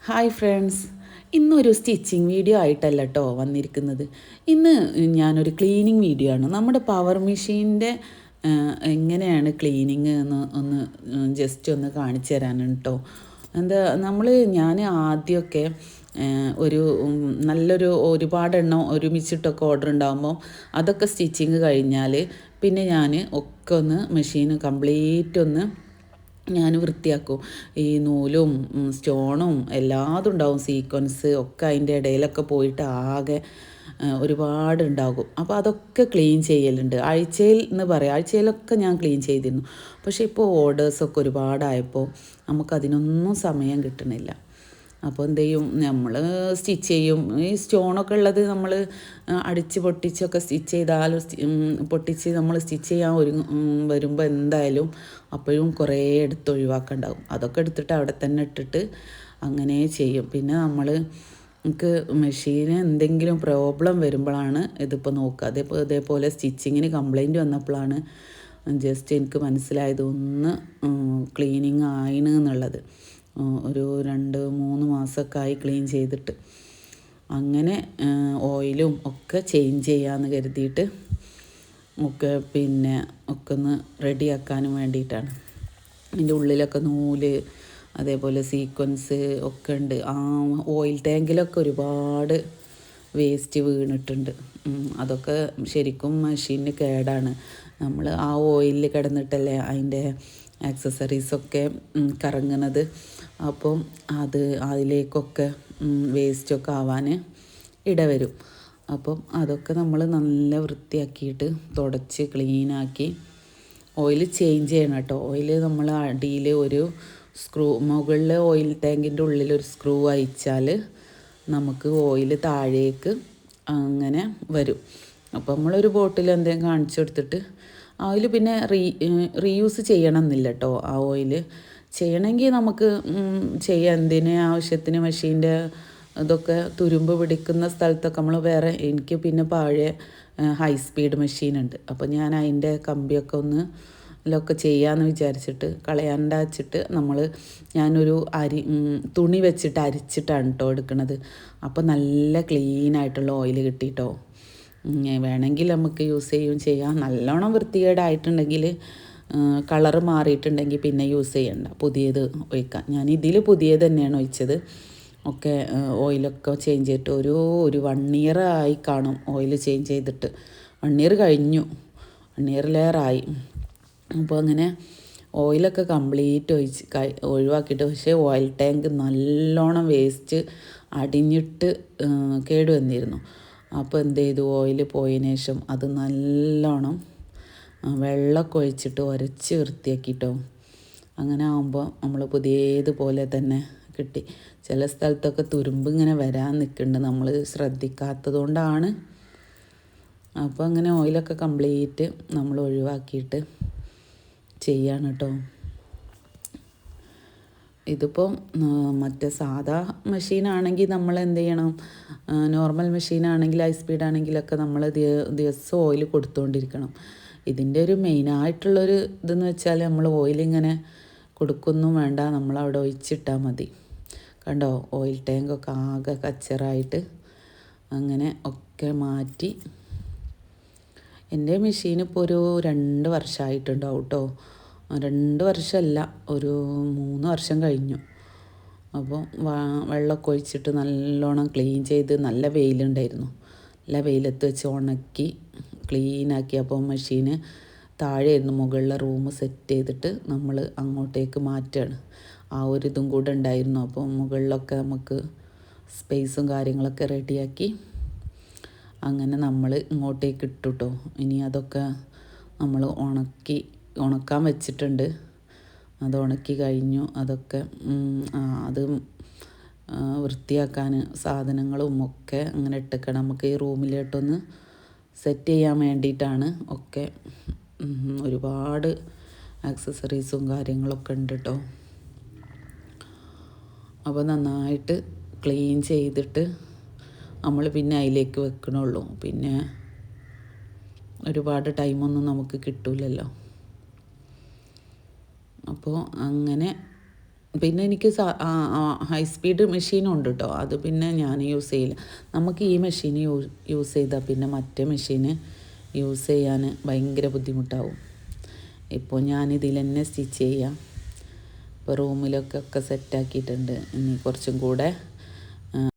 Hi friends, ഇന്നൊരു stitching video ആയിട്ടല്ല കേട്ടോ വന്നിരിക്കുന്നത്. ഇന്ന് ഞാനൊരു ക്ലീനിങ് വീഡിയോ ആണ്. നമ്മുടെ പവർ മെഷീൻ്റെ എങ്ങനെയാണ് ക്ലീനിങ് എന്ന് ഒന്ന് ജസ്റ്റ് ഒന്ന് കാണിച്ചു തരാനാണ് കേട്ടോ. എന്താ ഞാൻ ആദ്യമൊക്കെ ഒരു നല്ലൊരു ഒരുപാടെണ്ണം ഒരുമിച്ചിട്ടൊക്കെ ഓർഡർ ഉണ്ടാകുമ്പോൾ അതൊക്കെ സ്റ്റിച്ചിങ് കഴിഞ്ഞാൽ പിന്നെ ഞാൻ ഒക്കെ ഒന്ന് മെഷീൻ കംപ്ലീറ്റ് ഒന്ന് ഞാൻ വൃത്തിയാക്കും. ഈ നൂലും സ്റ്റോണും എല്ലാതും ഉണ്ടാവും, സീക്വൻസ് ഒക്കെ അതിൻ്റെ ഇടയിലൊക്കെ പോയിട്ട് ആകെ ഒരുപാടുണ്ടാകും. അപ്പോൾ അതൊക്കെ ക്ലീൻ ചെയ്യലുണ്ട്. ആഴ്ചയിൽ എന്ന് പറയാം, ആഴ്ചയിലൊക്കെ ഞാൻ ക്ലീൻ ചെയ്തിരുന്നു. പക്ഷേ ഇപ്പോൾ ഓർഡേഴ്സൊക്കെ ഒരുപാടായപ്പോൾ നമുക്കതിനൊന്നും സമയം കിട്ടണില്ല. അപ്പോൾ എന്ത് ചെയ്യും, നമ്മൾ സ്റ്റിച്ച് ചെയ്യും. ഈ സ്റ്റോണൊക്കെ ഉള്ളത് നമ്മൾ അടിച്ച് പൊട്ടിച്ചൊക്കെ സ്റ്റിച്ച് ചെയ്താലും പൊട്ടിച്ച് നമ്മൾ സ്റ്റിച്ച് ചെയ്യാൻ വരുമ്പോൾ എന്തായാലും അപ്പോഴും കുറേ എടുത്ത് ഒഴിവാക്കണ്ടാവും. അതൊക്കെ എടുത്തിട്ട് അവിടെ തന്നെ ഇട്ടിട്ട് അങ്ങനെ ചെയ്യും. പിന്നെ നമുക്ക് മെഷീന് എന്തെങ്കിലും പ്രോബ്ലം വരുമ്പോഴാണ് ഇതിപ്പോൾ നോക്കുക. ഇതേപോലെ സ്റ്റിച്ചിങ്ങിന് കംപ്ലൈൻറ്റ് വന്നപ്പോഴാണ് ജസ്റ്റ് എനിക്ക് മനസ്സിലായത് ഒന്ന് ക്ലീനിങ് ആയിന് എന്നുള്ളത്. ഒരു 2-3 മാസമൊക്കെ ആയി ക്ലീൻ ചെയ്തിട്ട്. അങ്ങനെ ഓയിലും ഒക്കെ ചേഞ്ച് ചെയ്യാമെന്ന് കരുതിയിട്ട് ഒക്കെ ഒക്കെ ഒന്ന് റെഡിയാക്കാനും വേണ്ടിയിട്ടാണ്. അതിൻ്റെ ഉള്ളിലൊക്കെ നൂല് അതേപോലെ സീക്വൻസ് ഒക്കെ ഉണ്ട്. ആ ഓയിൽ ടാങ്കിലൊക്കെ ഒരുപാട് വേസ്റ്റ് വീണിട്ടുണ്ട്. അതൊക്കെ ശരിക്കും മെഷീനിന് കേടാണ്. നമ്മൾ ആ ഓയിലിൽ കിടന്നിട്ടല്ലേ അതിൻ്റെ ആക്സസറീസൊക്കെ കറങ്ങുന്നത്. അപ്പം അതിലേക്കൊക്കെ വേസ്റ്റൊക്കെ ആവാൻ ഇടവരും. അപ്പം അതൊക്കെ നമ്മൾ നല്ല വൃത്തിയാക്കിയിട്ട് തുടച്ച് ക്ലീനാക്കി ഓയിൽ ചേഞ്ച് ചെയ്യണം കേട്ടോ. ഓയിൽ നമ്മൾ അടിയിൽ ഒരു മുകളിൽ ഓയിൽ ടാങ്കിൻ്റെ ഉള്ളിൽ ഒരു സ്ക്രൂ അയച്ചാൽ നമുക്ക് ഓയിൽ താഴേക്ക് അങ്ങനെ വരും. അപ്പോൾ നമ്മളൊരു ബോട്ടിൽ എന്തെങ്കിലും കാണിച്ചു കൊടുത്തിട്ട് ഓയിൽ പിന്നെ റീയൂസ് ചെയ്യണം എന്നില്ല കേട്ടോ. ആ ഓയിൽ ചെയ്യണമെങ്കിൽ നമുക്ക് ചെയ്യാം. ആവശ്യത്തിന് മെഷീൻ്റെ ഇതൊക്കെ തുരുമ്പ് പിടിക്കുന്ന സ്ഥലത്തൊക്കെ നമ്മൾ വേറെ, എനിക്ക് പിന്നെ പഴയ ഹൈ സ്പീഡ് മെഷീനുണ്ട്. അപ്പോൾ ഞാൻ അതിൻ്റെ കമ്പിയൊക്കെ ഇതിലൊക്കെ ചെയ്യാമെന്ന് വിചാരിച്ചിട്ട് കളയാണ്ട വെച്ചിട്ട് ഞാനൊരു തുണി വെച്ചിട്ട് അരിച്ചിട്ടാണ് കേട്ടോ എടുക്കുന്നത്. അപ്പോൾ നല്ല ക്ലീനായിട്ടുള്ള ഓയിൽ കിട്ടിയിട്ടോ. വേണമെങ്കിൽ നമുക്ക് യൂസ് ചെയ്യാം. നല്ലോണം വൃത്തികേടായിട്ടുണ്ടെങ്കിൽ കളറ് മാറിയിട്ടുണ്ടെങ്കിൽ പിന്നെ യൂസ് ചെയ്യണ്ട, പുതിയത് ഒഴിക്കാം. ഞാൻ ഇതിൽ പുതിയത് തന്നെയാണ് ഒഴിച്ചത്. ഒക്കെ ഓയിലൊക്കെ ചേഞ്ച് ചെയ്തിട്ട് ഒരു 1 ഇയർ ആയി കാണും ഓയിൽ ചേഞ്ച് ചെയ്തിട്ട്. 1 ഇയർ കഴിഞ്ഞു, 1 ഇയറിലേറായി. അപ്പോൾ അങ്ങനെ ഓയിലൊക്കെ കംപ്ലീറ്റ് ഒഴിവാക്കിയിട്ട്, പക്ഷേ ഓയിൽ ടാങ്ക് നല്ലോണം വേസ്റ്റ് അടിഞ്ഞിട്ട് കേടുവന്നിരുന്നു. അപ്പോൾ എന്ത് ചെയ്തു, ഓയിൽ പോയതിന് ശേഷം അത് നല്ലോണം വെള്ളമൊക്കെ ഒഴിച്ചിട്ട് ഉരച്ച് വൃത്തിയാക്കിയിട്ടോ. അങ്ങനെ ആകുമ്പോൾ നമ്മൾ പുതിയതുപോലെ തന്നെ കിട്ടി. ചില സ്ഥലത്തൊക്കെ തുരുമ്പ് ഇങ്ങനെ വരാൻ നിൽക്കുന്നുണ്ട്, നമ്മൾ ശ്രദ്ധിക്കാത്തത് കൊണ്ടാണ്. അപ്പോൾ അങ്ങനെ ഓയിലൊക്കെ കംപ്ലീറ്റ് നമ്മൾ ഒഴിവാക്കിയിട്ട് ചെയ്യാണ് കേട്ടോ. ഇതിപ്പം മറ്റേ സാധാ മെഷീനാണെങ്കിൽ നമ്മൾ എന്ത് ചെയ്യണം, നോർമൽ മെഷീനാണെങ്കിൽ ഹൈ സ്പീഡാണെങ്കിലൊക്കെ നമ്മൾ ദിവസം ഓയിൽ കൊടുത്തുകൊണ്ടിരിക്കണം. ഇതിൻ്റെ ഒരു മെയിനായിട്ടുള്ളൊരു ഇതെന്ന് വെച്ചാൽ നമ്മൾ ഓയിലിങ്ങനെ കൊടുക്കൊന്നും വേണ്ട, നമ്മളവിടെ ഒഴിച്ചിട്ടാൽ മതി. കണ്ടോ, ഓയിൽ ടാങ്കൊക്കെ ആകെ കച്ചറായിട്ട് അങ്ങനെ ഒക്കെ മാറ്റി. എൻ്റെ മെഷീൻ ഇപ്പോൾ ഒരു 2 വർഷമായിട്ടുണ്ടാവും കേട്ടോ. 2 വർഷമല്ല, ഒരു 3 വർഷം കഴിഞ്ഞു. അപ്പോൾ വെള്ളമൊക്കെ ഒഴിച്ചിട്ട് നല്ലോണം ക്ലീൻ ചെയ്ത്, നല്ല വെയിലുണ്ടായിരുന്നു, നല്ല വെയിലത്ത് വെച്ച് ഉണക്കി ക്ലീനാക്കി. അപ്പോൾ മെഷീന് താഴെയായിരുന്നു, മുകളിലെ റൂം സെറ്റ് ചെയ്തിട്ട് നമ്മൾ അങ്ങോട്ടേക്ക് മാറ്റുകയാണ്. ആ ഒരു ഇതും കൂടെ ഉണ്ടായിരുന്നു. അപ്പോൾ മുകളിലൊക്കെ നമുക്ക് സ്പേസും കാര്യങ്ങളൊക്കെ റെഡിയാക്കി അങ്ങനെ നമ്മൾ ഇങ്ങോട്ടേക്ക് ഇട്ടു കേട്ടോ. ഇനി അതൊക്കെ നമ്മൾ ഉണക്കാൻ വെച്ചിട്ടുണ്ട്. അത് ഉണക്കി കഴിഞ്ഞു. അതൊക്കെ അത് വൃത്തിയാക്കാൻ സാധനങ്ങളും ഒക്കെ അങ്ങനെ ഇട്ടേക്കണം. നമുക്ക് ഈ റൂമിലോട്ടൊന്ന് സെറ്റ് ചെയ്യാൻ വേണ്ടിയിട്ടാണ്. ഒക്കെ ഒരുപാട് ആക്സസറീസും കാര്യങ്ങളൊക്കെ ഉണ്ട് കേട്ടോ. അപ്പോൾ നന്നായിട്ട് ക്ലീൻ ചെയ്തിട്ട് നമ്മൾ പിന്നെ അതിലേക്ക് വെക്കണുള്ളൂ. പിന്നെ ഒരുപാട് ടൈമൊന്നും നമുക്ക് കിട്ടില്ലല്ലോ. അപ്പോൾ അങ്ങനെ പിന്നെ എനിക്ക് ഹൈ സ്പീഡ് മെഷീനും ഉണ്ട് കേട്ടോ. അത് പിന്നെ ഞാൻ യൂസ് ചെയ്യില്ല. നമുക്ക് ഈ മെഷീൻ യൂസ് ചെയ്താൽ പിന്നെ മറ്റേ മെഷീന് യൂസ് ചെയ്യാൻ ഭയങ്കര ബുദ്ധിമുട്ടാവും. ഇപ്പോൾ ഞാനിതിൽ തന്നെ സ്റ്റിച്ച് ചെയ്യാം. ഇപ്പോൾ റൂമിലൊക്കെ സെറ്റാക്കിയിട്ടുണ്ട്. ഇനി കുറച്ചും കൂടെ